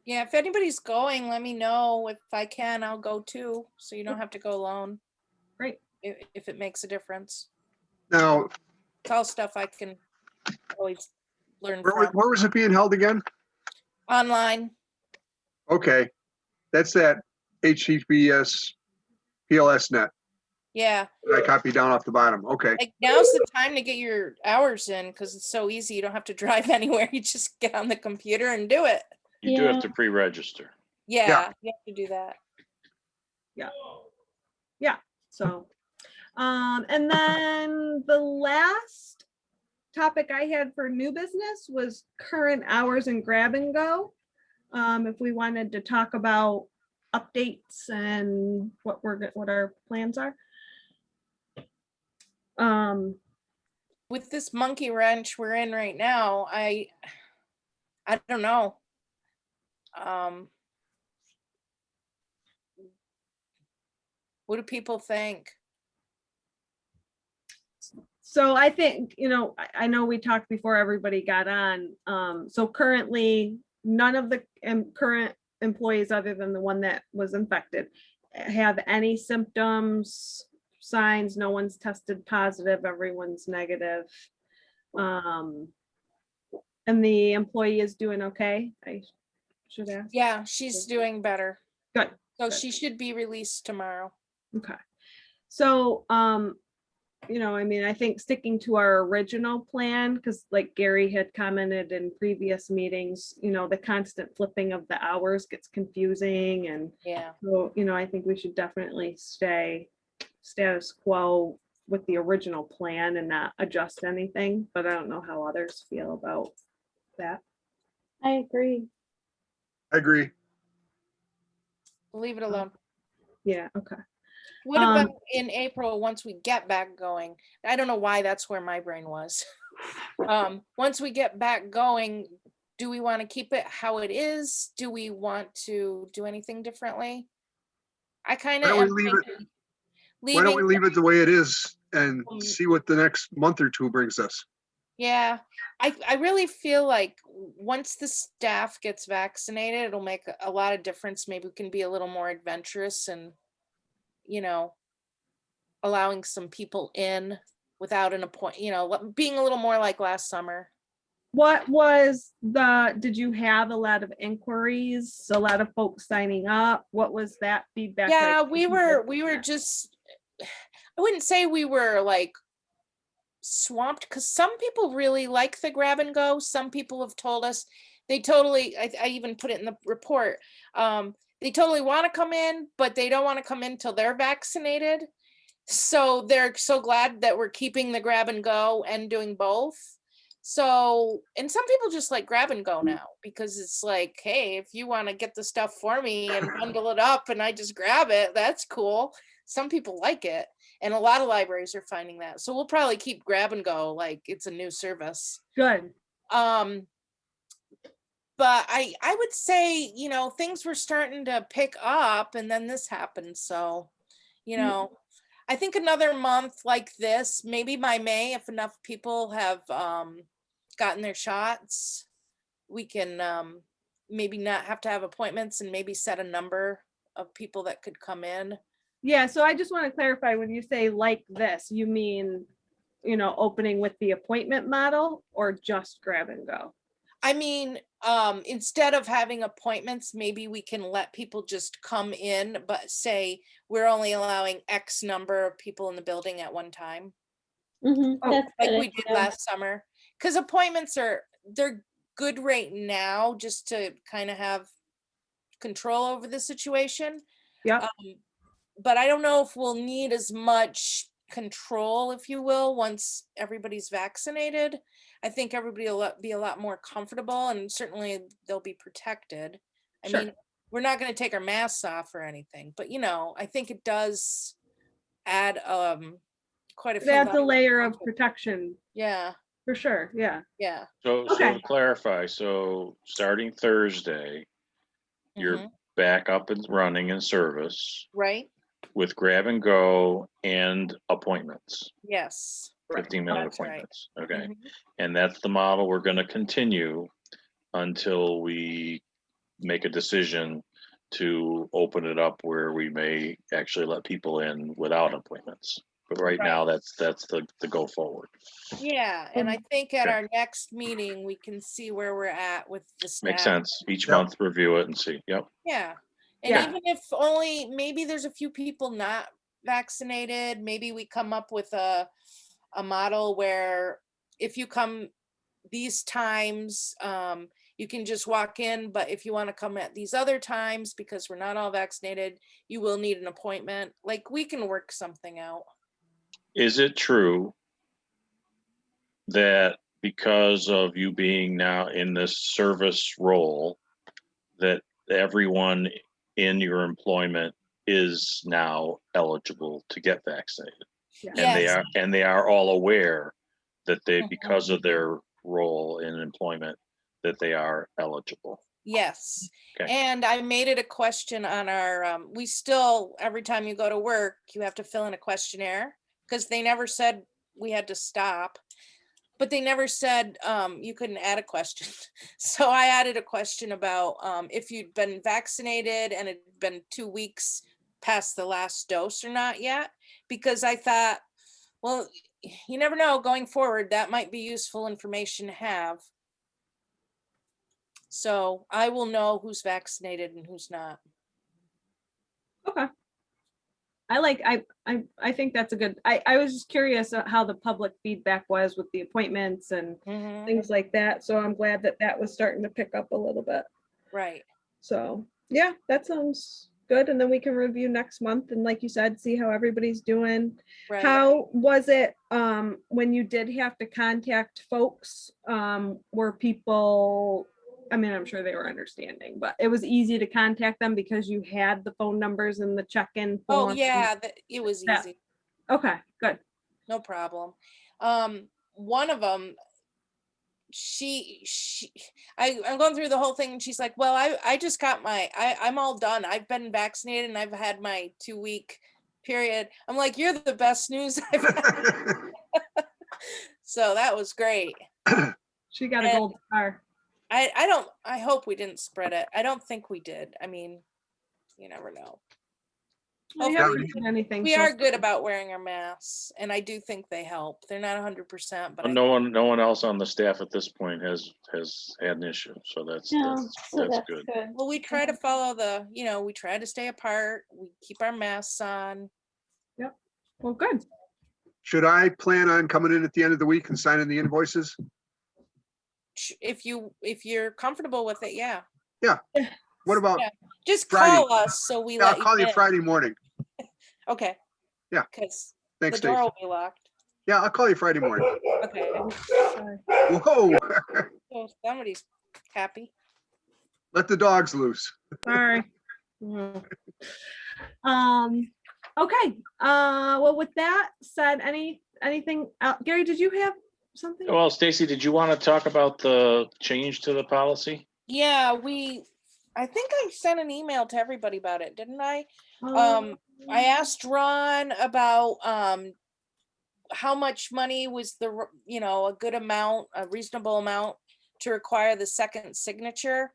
Yeah, if anybody's going, let me know. If I can, I'll go too. So you don't have to go alone. Great. If it makes a difference. Now, It's all stuff I can always learn where from was it being held again? online. Okay, that's that HTTPS PLS net Yeah, that I copied down off the bottom. Okay, like now's the time to get your hours in because it's so easy. You don't have to drive anywhere. You just get on the computer and do it. You do Yeah. have to pre-register. Yeah, you have to do that. So, and then the last topic I had for new business was current hours and grab and go. If we wanted to talk about updates and what our plans are. With this monkey wrench we're in right now, I don't know. What do people think? So I think, I know we talked before everybody got on. So currently, none of the current employees, other than the one that was infected, have any symptoms, signs. No one's tested positive. Everyone's negative. And the employee is doing okay. I should ask. Yeah, she's doing better. Good. So she should be released tomorrow. Okay. So, I think sticking to our original plan, because like Gary had commented in previous meetings, the constant flipping of the hours gets confusing. And Yeah. so, I think we should definitely stay status quo with the original plan and not adjust anything, but I don't know how others feel about that. I agree. I agree. Leave it alone. Yeah, okay. What about in April, once we get back going? I don't know why that's where my brain was. Once we get back going, do we want to keep it how it is? Do we want to do anything differently? I kind of Why don't am we leave it- thinking Why don't we leaving, leave it the way it is and see what the next month or two brings us? yeah. I really feel like once the staff gets vaccinated, it'll make a lot of difference. Maybe we can be a little more adventurous and, allowing some people in without an appointment, being a little more like last summer. Did you have a lot of inquiries, a lot of folks signing up? What was that feedback? Yeah, like? we were just, I wouldn't say we were like swamped because some people really like the grab and go. Some people have told us they totally, I even put it in the report. They totally want to come in, but they don't want to come in till they're vaccinated. So they're so glad that we're keeping the grab and go and doing both. So, and some people just like grab and go now because it's like, hey, if you want to get the stuff for me and bundle it up and I just grab it, that's cool. Some people like it. And a lot of libraries are finding that. So we'll probably keep grab and go like it's a new service. Good. But I would say, you know, things were starting to pick up and then this happened. So, you know, I think another month like this, maybe by May, if enough people have gotten their shots, we can maybe not have to have appointments and maybe set a number of people that could come in. Yeah, so I just want to clarify, when you say like this, you mean, you know, opening with the appointment model or just grab and go? I mean, instead of having appointments, maybe we can let people just come in, but say we're only allowing X number of people in the building at one time, Mhm, Oh, that's like good we did idea. last summer. Because appointments they're good right now, just to kind of have control over the situation. Yeah, But I don't know if we'll need as much control, if you will, once everybody's vaccinated. I think everybody will be a lot more comfortable and certainly they'll be protected. I Sure. mean, we're not going to take our masks off or anything, but you know, I think it does add quite a it few adds a levels of layer of comfort. protection, Yeah, for sure, yeah. yeah. So Okay. to clarify, so starting Thursday, you're Mhm. back up and running in service Right? with grab and go and appointments, Yes. 15-minute That's right. appointments. Okay. Mhm. And that's the model we're going to continue until we make a decision to open it up where we may actually let people in without appointments. But right now, that's the go forward. Yeah, and I think at Okay. our next meeting, we can see where we're at with the Makes staff. sense. Each Yep. month, review it and see. Yep. Yeah, and Yeah. even if only, maybe there's a few people not vaccinated, maybe we come up with a model where if you come these times, you can just walk in, but if you want to come at these other times, because we're not all vaccinated, you will need an appointment. Like, we can work something out. Is it true that because of you being now in this service role, that everyone in your employment is now eligible to get vaccinated? Yes. And they are all aware that they, Mhm. because of their role in employment, that they are eligible. Yes. Okay. And I made it a question on our, we still, every time you go to work, you have to fill in a questionnaire, because they never said we had to stop, but they never said you couldn't add a question. So I added a question about if you'd been vaccinated and it'd been 2 weeks past the last dose or not yet, because I thought, well, you never know going forward, that might be useful information to have. So I will know who's vaccinated and who's not. Okay. I think that's a good, I was just curious how the public feedback was with the appointments and Mhm. things like that. So I'm glad that that was starting to pick up a little bit. Right. So, yeah, that sounds good. And then we can review next month and, like you said, see how everybody's doing. Right. How was it when you did have to contact folks? Were people, I mean, I'm sure they were understanding, but it was easy to contact them because you had the phone numbers and the check-in Oh, form? yeah, it was Yeah. easy. Okay, good. No problem. One of them, I'm going through the whole thing and she's like, well, I just got I'm all done. I've been vaccinated and I've had my 2-week period. I'm like, you're the best news I've had. So that was great. She got a And gold star. I hope we didn't spread it. I don't think we did. I mean, you never know. We Hopefully haven't we done anything. We so are good far. about wearing our masks, and I do think they help. They're not 100%, but But no one else on the staff at this point has had an issue. So that's No, so that's that's good. good. well, we try to follow we try to stay apart. We keep our masks on. Well, good. Should I plan on coming in at the end of the week and signing the invoices? If you're comfortable with it, yeah. What about, Yeah. Just Friday. call us so we I'll let call you in. Friday morning. Okay. Yeah. Because Thanks, the door Dave. will be locked. Yeah, I'll call you Friday morning. Okay. Sorry. Whoa, So somebody's happy. let the dogs loose. Sorry. Okay. Well, with that said, anything, Gary, did you have something? Well, Stacy, did you want to talk about the change to the policy? Yeah, I think I sent an email to everybody about it, didn't I? I asked Ron about, how much money was a good amount, a reasonable amount to require the second signature.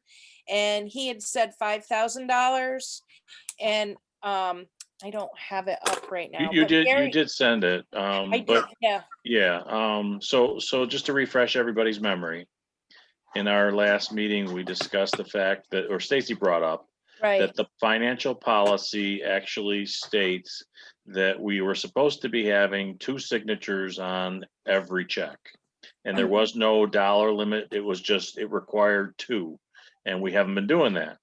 And he had said $5,000. And, I don't have it up right now. You but did, you Gary- did send it, I did, but yeah, yeah, so just to refresh everybody's memory. In our last meeting, we discussed the fact that, or Stacy brought up, right, that the financial policy actually states that we were supposed to be having 2 signatures on every check. And there was no dollar limit. It was just, it required 2. And we haven't been doing that.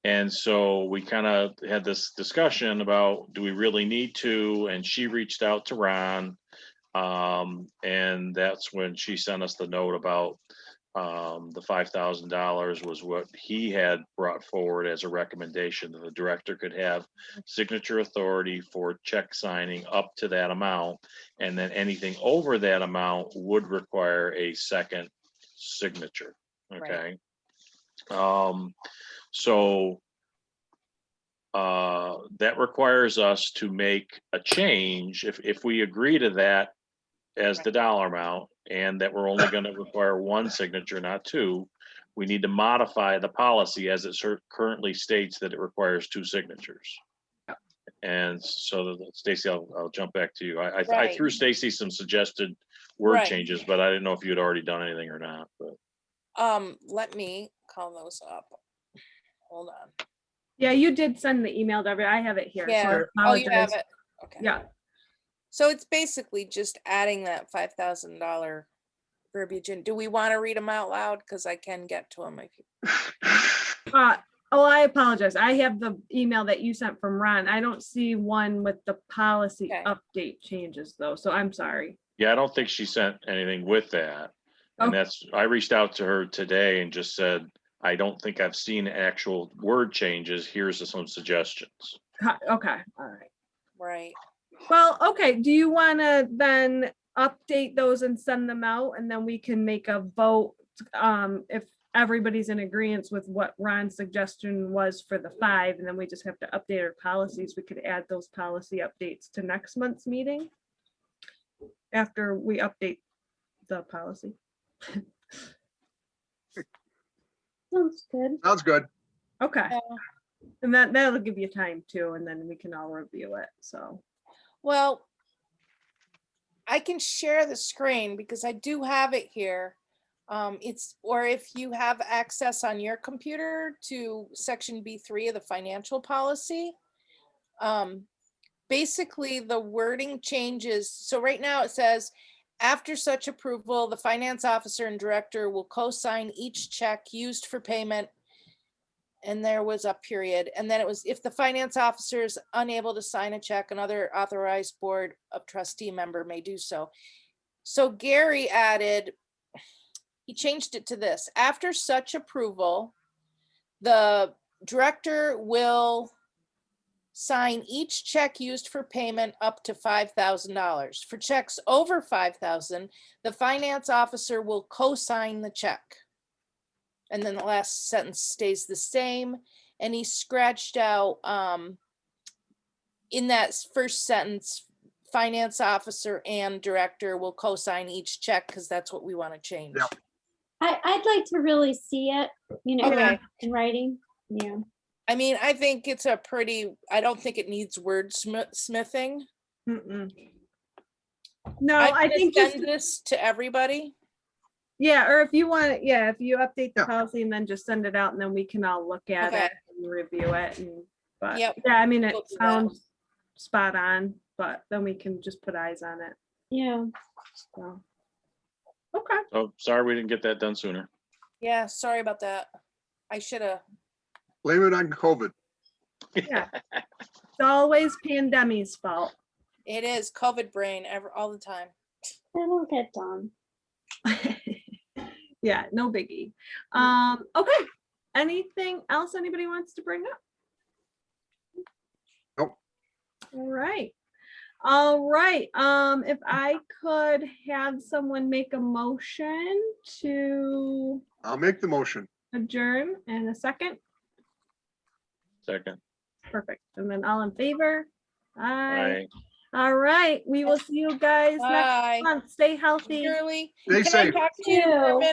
And so we kind of had this discussion about, do we really need to? And she reached out to Ron. And that's when she sent us the note about the $5,000 was what he had brought forward as a recommendation, that the director could have signature authority for check signing up to that amount. And then anything over that amount would require a second signature. Okay. So that requires us to make a change if we agree to that as the dollar amount, and that we're only going to require 1 signature, not 2. We need to modify the policy as it currently states that it requires 2 signatures. And so, Stacy, I'll jump back to you. I Right. threw Stacy some suggested word Right. changes, but I didn't know if you had already done anything or not. But let me call those up. Hold on. Yeah, you did send the email to everybody. I have it here. So I Yeah, oh, you have apologize. it, okay. Yeah. So it's basically just adding that $5,000 verbiage in. Do we want to read them out loud? Because I can get to them if you. I apologize. I have the email that you sent from Ron. I don't see one with the policy Okay. update changes though, so I'm sorry. yeah, I don't think she sent anything with that. And Okay. I reached out to her today and just said, I don't think I've seen actual word changes. Here's some suggestions. Okay, all right. Right. Well, okay, do you want to then update those and send them out and then we can make a vote if everybody's in agreement with what Ron's suggestion was for the 5, and then we just have to update our policies. We could add those policy updates to next month's meeting after we update the policy. Sounds good. Sounds good. Okay, Yeah. and that'll give you time too, and then we can all review it, so. Well, I can share the screen because I do have it here. Or if you have access on your computer to section B3 of the financial policy, basically the wording changes. So right now it says, after such approval, the finance officer and director will co-sign each check used for payment. And there was a period. And then it was, if the finance officer is unable to sign a check, another authorized board of trustee member may do so. So Gary added, he changed it to this: after such approval, the director will sign each check used for payment up to $5,000. For checks over $5,000, the finance officer will co-sign the check. And then the last sentence stays the same. And he scratched out in that first sentence, finance officer and director will co-sign each check, because that's what we want to change. Yep. I'd like to really see it, Okay. in writing. Yeah. I mean, I think it's I don't think it needs wordsmithing. Mm-mm. No, I'm I gonna think just, send this to everybody. yeah, or if you want, yeah, if you update the Yeah. policy and then just send it out and then we can all look at Okay. it and review it but Yep. yeah, I mean, it We'll do that. sounds spot on, but then we can just put eyes on it. Yeah. So. Okay, Oh, sorry, we didn't get that done sooner. Yeah, sorry about that. I should have. Blame it on COVID. yeah. It's always pandemic's fault. It is COVID brain all the time. That'll get done. Yeah, no biggie. Okay. Anything else anybody wants to bring up? Nope. All right. All right. If I could have someone make a motion to, I'll make the motion. adjourn and a second? Second. Perfect. And then all in favor? Aye. Aye. All right, we will see you guys next Bye. month. Stay healthy. Shirley, Stay can I safe. talk to you for a You. minute?